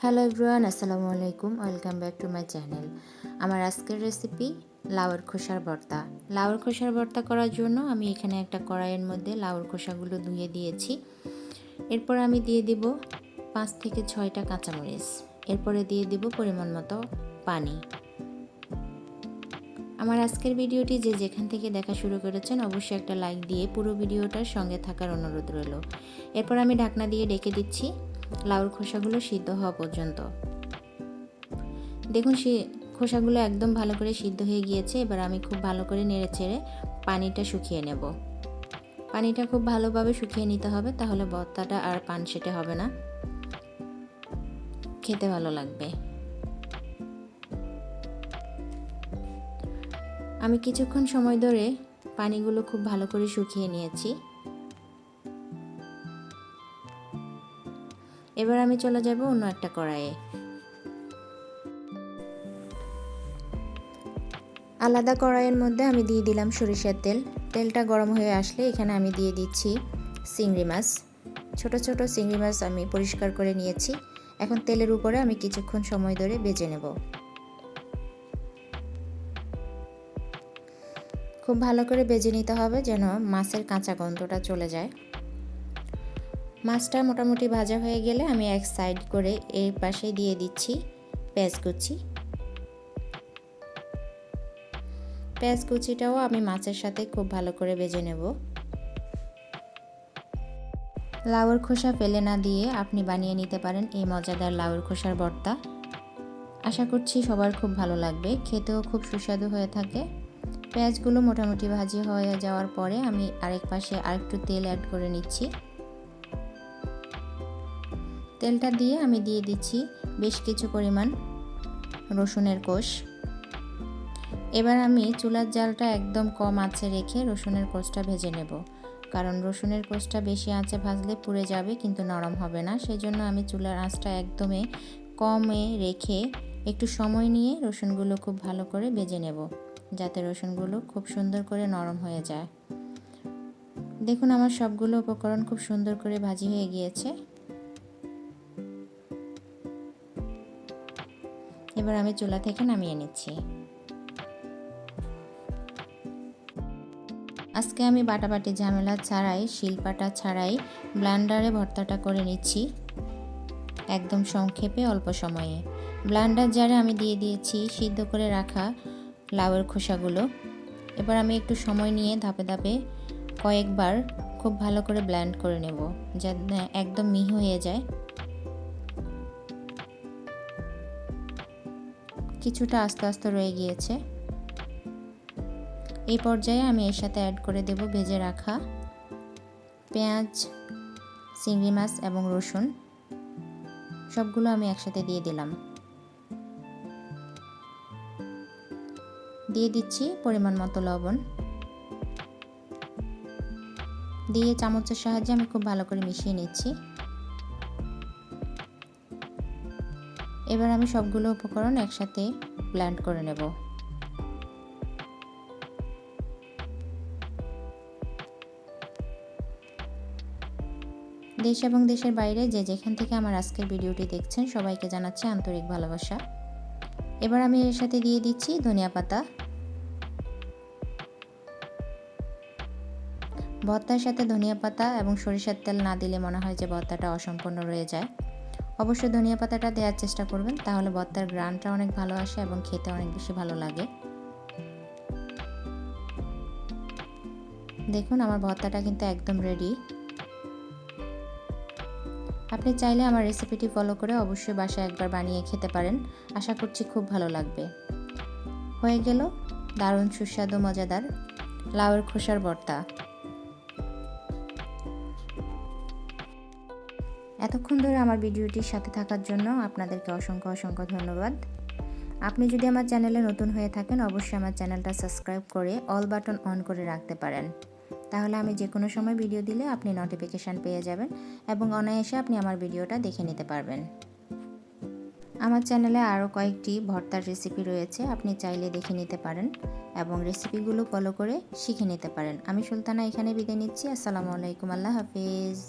Hello everyone, আসসালামু আলাইকুম। Welcome back to my channel. আমার আজকের রেসিপি লাউয়ের খোসার ভর্তা। লাউয়ের খোসার ভর্তা করার জন্য আমি এখানে একটা কড়াইয়ের মধ্যে লাউয়ের খোসাগুলো ধুয়ে দিয়েছি। এরপর আমি দিয়ে দিব 5 থেকে 6টা কাঁচামরিচ। এরপরে দিয়ে দিব পরিমাণ মতো পানি। আমার আজকের ভিডিওটি যে যেখান থেকে দেখা শুরু করেছেন অবশ্যই একটা লাইক দিয়ে পুরো ভিডিওটার সঙ্গে থাকার অনুরোধ রইল। এরপর আমি ঢাকনা দিয়ে ঢেকে দিচ্ছি লাউর খোসাগুলো সিদ্ধ হওয়া পর্যন্ত। দেখুন খোসাগুলো একদম ভালো করে সিদ্ধ হয়ে গিয়েছে। এবার আমি খুব ভালো করে নেড়েচেড়ে পানিটা শুকিয়ে নেব। পানিটা খুব ভালোভাবে শুকিয়ে নিতে হবে, তাহলে ভর্তাটা আর পানসেটে হবে না, খেতে ভালো লাগবে। আমি কিছুক্ষণ সময় ধরে পানিগুলো খুব ভালো করে শুকিয়ে নিয়েছি। এবার আমি চলে যাব অন্য একটা কড়াইয়ে। আলাদা কড়াইয়ের মধ্যে আমি দিয়ে দিলাম সরিষার তেল। তেলটা গরম হয়ে আসলে এখানে আমি দিয়ে দিচ্ছি চিংড়ি মাছ। ছোট ছোট চিংড়ি মাছ আমি পরিষ্কার করে নিয়েছি। এখন তেলের উপরে আমি কিছুক্ষণ সময় ধরে ভেজে নেব। খুব ভালো করে ভেজে নিতে হবে যেন মাছের কাঁচা গন্ধটা চলে যায়। মাছটা মোটামুটি ভাজা হয়ে গেলে আমি এক সাইড করে এর পাশে দিয়ে দিচ্ছি পেঁয়াজ কুচি। পেঁয়াজ কুচিটাও আমি মাছের সাথে খুব ভালো করে ভেজে নেব। লাউয়ের খোসা ফেলে না দিয়ে আপনি বানিয়ে নিতে পারেন এই মজাদার লাউয়ের খোসার ভর্তা। আশা করছি সবার খুব ভালো লাগবে, খেতেও খুব সুস্বাদু হয়ে থাকে। পেঁয়াজগুলো মোটামুটি ভাজি হয়ে যাওয়ার পরে আমি আরেক পাশে আরেকটু তেল অ্যাড করে নিচ্ছি। তেলটা দিয়ে আমি দিয়ে দিচ্ছি বেশ কিছু পরিমাণ রসুনের কোষ। এবার আমি চুলার জালটা একদম কম আঁচে রেখে রসুনের কোষটা ভেজে নেব, কারণ রসুনের কোষটা বেশি আঁচে ভাজলে পুড়ে যাবে কিন্তু নরম হবে না। সেই জন্য আমি চুলার আঁচটা একদমই কমে রেখে একটু সময় নিয়ে রসুনগুলো খুব ভালো করে ভেজে নেব, যাতে রসুনগুলো খুব সুন্দর করে নরম হয়ে যায়। দেখুন আমার সবগুলো উপকরণ খুব সুন্দর করে ভাজি হয়ে গিয়েছে। এবার আমি চুলা থেকে নামিয়ে নিচ্ছি। আজকে আমি বাটাবাটি ঝামেলা ছাড়াই, শিলপাটা ছাড়াই ব্লেন্ডারে ভর্তাটা করে নিচ্ছি একদম সংক্ষেপে অল্প সময়ে। ব্লেন্ডার জারে আমি দিয়ে দিয়েছি সিদ্ধ করে রাখা লাউয়ের খোসাগুলো। এবার আমি একটু সময় নিয়ে ধাপে ধাপে কয়েকবার খুব ভালো করে ব্লেন্ড করে নেব, যাতে একদম মিহি হয়ে যায়। কিছুটা আস্তে আস্তে রয়ে গিয়েছে। এই পর্যায়ে আমি এর সাথে অ্যাড করে দেব ভেজে রাখা পেঁয়াজ, চিংড়ি মাছ এবং রসুন। সবগুলো আমি একসাথে দিয়ে দিলাম। দিয়ে দিচ্ছি পরিমাণ মতো লবণ। দিয়ে চামচের সাহায্যে আমি খুব ভালো করে মিশিয়ে নিচ্ছি। এবার আমি সবগুলো উপকরণ একসাথে ব্লেন্ড করে নেব। দেশ এবং দেশের বাইরে যে যেখান থেকে আমার আজকের ভিডিওটি দেখছেন সবাইকে জানাচ্ছি আন্তরিক ভালোবাসা। এবার আমি এর সাথে দিয়ে দিচ্ছি ধনিয়া পাতা। ভর্তার সাথে ধনিয়া পাতা এবং সরিষার তেল না দিলে মনে হয় যে ভর্তাটা অসম্পূর্ণ রয়ে যায়। অবশ্যই ধনিয়া পাতাটা দেওয়ার চেষ্টা করবেন, তাহলে ভর্তার ঘ্রাণটা অনেক ভালো আসে এবং খেতে অনেক বেশি ভালো লাগে। দেখুন আমার ভর্তাটা কিন্তু একদম রেডি। আপনি চাইলে আমার রেসিপিটি ফলো করে অবশ্যই বাসায় একবার বানিয়ে খেতে পারেন। আশা করছি খুব ভালো লাগবে। হয়ে গেল দারুণ সুস্বাদু মজাদার লাউয়ের খোসার ভর্তা। এতক্ষণ ধরে আমার ভিডিওটির সাথে থাকার জন্য আপনাদেরকে অসংখ্য অসংখ্য ধন্যবাদ। আপনি যদি আমার চ্যানেলে নতুন হয়ে থাকেন অবশ্যই আমার চ্যানেলটা সাবস্ক্রাইব করে অল বাটন অন করে রাখতে পারেন, তাহলে আমি যে কোনো সময় ভিডিও দিলে আপনি নোটিফিকেশান পেয়ে যাবেন এবং অনায়াসে আপনি আমার ভিডিওটা দেখে নিতে পারবেন। আমার চ্যানেলে আরও কয়েকটি ভর্তার রেসিপি রয়েছে, আপনি চাইলে দেখে নিতে পারেন এবং রেসিপিগুলো ফলো করে শিখে নিতে পারেন। আমি সুলতানা এখানে বিদায় নিচ্ছি। আসসালামু আলাইকুম, আল্লাহ হাফিজ।